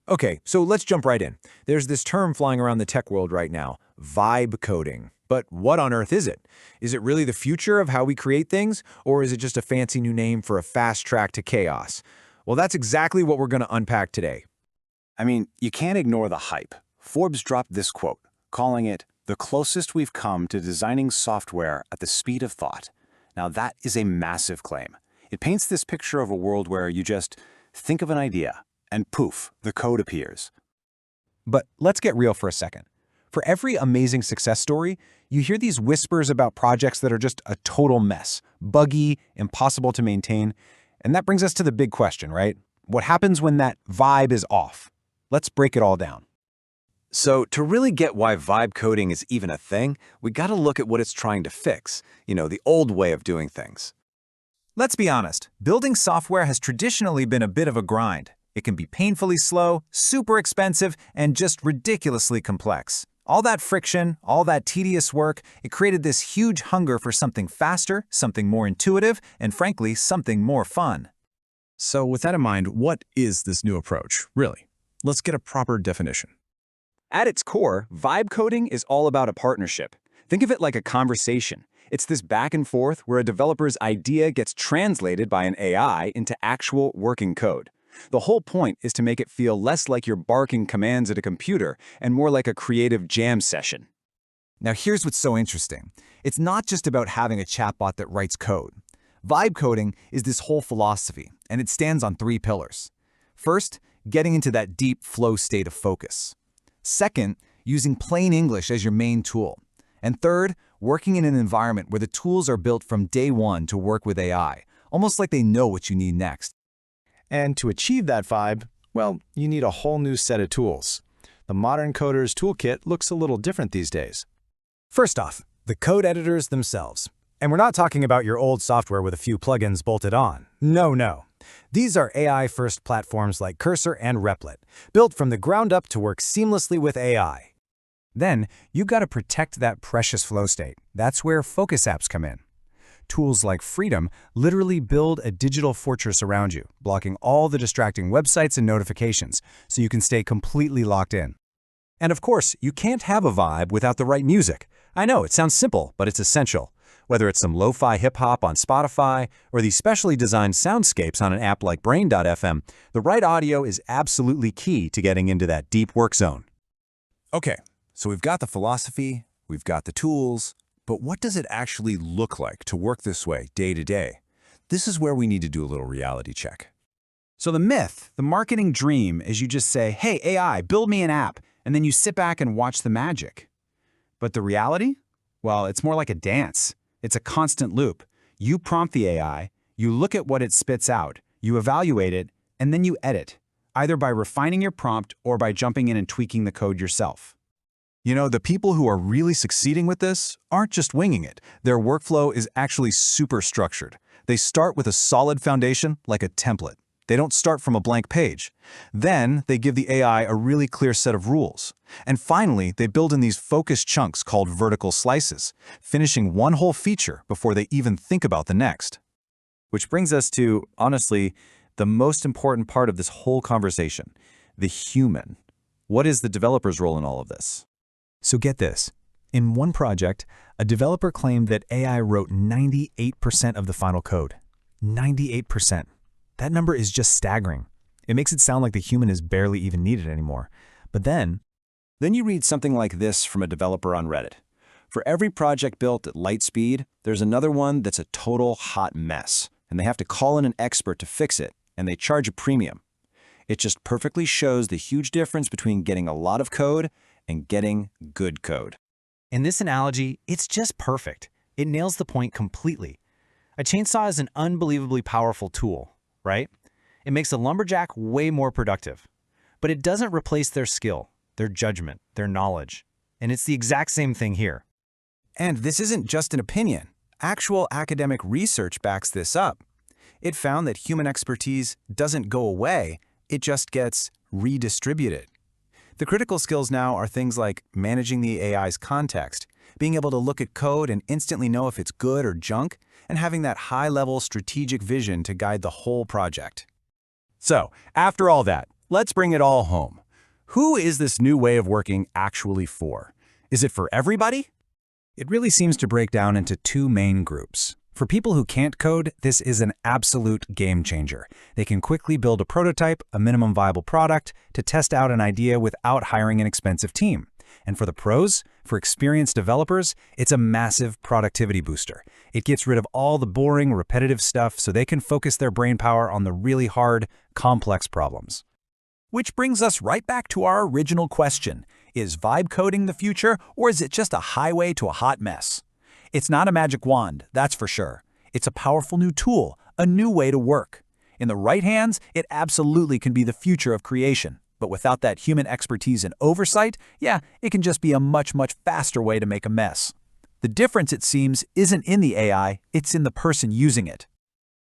Okay, so let's jump right in. There's this term flying around the tech world right now, vibe coding. But what on earth is it? Is it really the future of how we create things, or is it just a fancy new name for a fast track to chaos? Well, that's exactly what we're going to unpack today. I mean, you can't ignore the hype. Forbes dropped this quote, calling it the closest we've come to designing software at the speed of thought. Now, that is a massive claim. It paints this picture of a world where you just think of an idea, and poof, the code appears. But let's get real for a second. For every amazing success story, you hear these whispers about projects that are just a total mess, buggy, impossible to maintain. And that brings us to the big question, right? What happens when that vibe is off? Let's break it all down. So to really get why vibe coding is even a thing, we gotta look at what it's trying to fix. The old way of doing things. Let's be honest, building software has traditionally been a bit of a grind. It can be painfully slow, super expensive, and just ridiculously complex. All that friction, all that tedious work, it created this huge hunger for something faster, something more intuitive, and frankly, something more fun. So with that in mind, what is this new approach, really? Let's get a proper definition. At its core, vibe coding is all about a partnership. Think of it like a conversation. It's this back and forth where a developer's idea gets translated by an AI into actual working code. The whole point is to make it feel less like you're barking commands at a computer and more like a creative jam session. Now here's what's so interesting. It's not just about having a chatbot that writes code. Vibe coding is this whole philosophy, and it stands on 3 pillars. First, getting into that deep flow state of focus. Second, using plain English as your main tool. And third, working in an environment where the tools are built from day one to work with AI, almost like they know what you need next. And to achieve that vibe, well, you need a whole new set of tools. The modern coder's toolkit looks a little different these days. First off, the code editors themselves. And we're not talking about your old software with a few plugins bolted on. No. These are AI-first platforms like Cursor and Replit, built from the ground up to work seamlessly with AI. Then, you gotta protect that precious flow state. That's where Focus apps come in. Tools like Freedom literally build a digital fortress around you, blocking all the distracting websites and notifications, so you can stay completely locked in. And of course, you can't have a vibe without the right music. I know, it sounds simple, but it's essential. Whether it's some lo-fi hip-hop on Spotify or these specially designed soundscapes on an app like Brain.fm, the right audio is absolutely key to getting into that deep work zone. Okay, so we've got the philosophy, we've got the tools, but what does it actually look like to work this way day to day? This is where we need to do a little reality check. So the myth, the marketing dream, is you just say, hey, AI, build me an app, and then you sit back and watch the magic. But the reality? Well, it's more like a dance. It's a constant loop. You prompt the AI, you look at what it spits out, you evaluate it, and then you edit, either by refining your prompt or by jumping in and tweaking the code yourself. The people who are really succeeding with this aren't just winging it. Their workflow is actually super structured. They start with a solid foundation, like a template. They don't start from a blank page. Then they give the AI a really clear set of rules. And finally, they build in these focused chunks called vertical slices, finishing one whole feature before they even think about the next. Which brings us to, honestly, the most important part of this whole conversation, the human. What is the developer's role in all of this? So get this. In one project, a developer claimed that AI wrote 98% of the final code. 98%. That number is just staggering. It makes it sound like the human is barely even needed anymore. But then you read something like this from a developer on Reddit. For every project built at light speed, there's another one that's a total hot mess, and they have to call in an expert to fix it, and they charge a premium. It just perfectly shows the huge difference between getting a lot of code and getting good code. in this analogy, it's just perfect. It nails the point completely. A chainsaw is an unbelievably powerful tool, right? It makes a lumberjack way more productive. But it doesn't replace their skill, their judgment, their knowledge. And it's the exact same thing here. And this isn't just an opinion. Actual academic research backs this up. It found that human expertise doesn't go away, it just gets redistributed. The critical skills now are things like managing the AI's context, being able to look at code and instantly know if it's good or junk, and having that high-level strategic vision to guide the whole project. So, after all that, let's bring it all home. Who is this new way of working actually for? Is it for everybody? It really seems to break down into two main groups. For people who can't code, this is an absolute game changer. They can quickly build a prototype, a minimum viable product, to test out an idea without hiring an expensive team. And for the pros, for experienced developers, it's a massive productivity booster. It gets rid of all the boring, repetitive stuff so they can focus their brainpower on the really hard, complex problems. Which brings us right back to our original question. Is vibe coding the future, or is it just a highway to a hot mess? It's not a magic wand, that's for sure. It's a powerful new tool, a new way to work. In the right hands, it absolutely can be the future of creation. But without that human expertise and oversight, it can just be a much, much faster way to make a mess. The difference, it seems, isn't in the AI, it's in the person using it.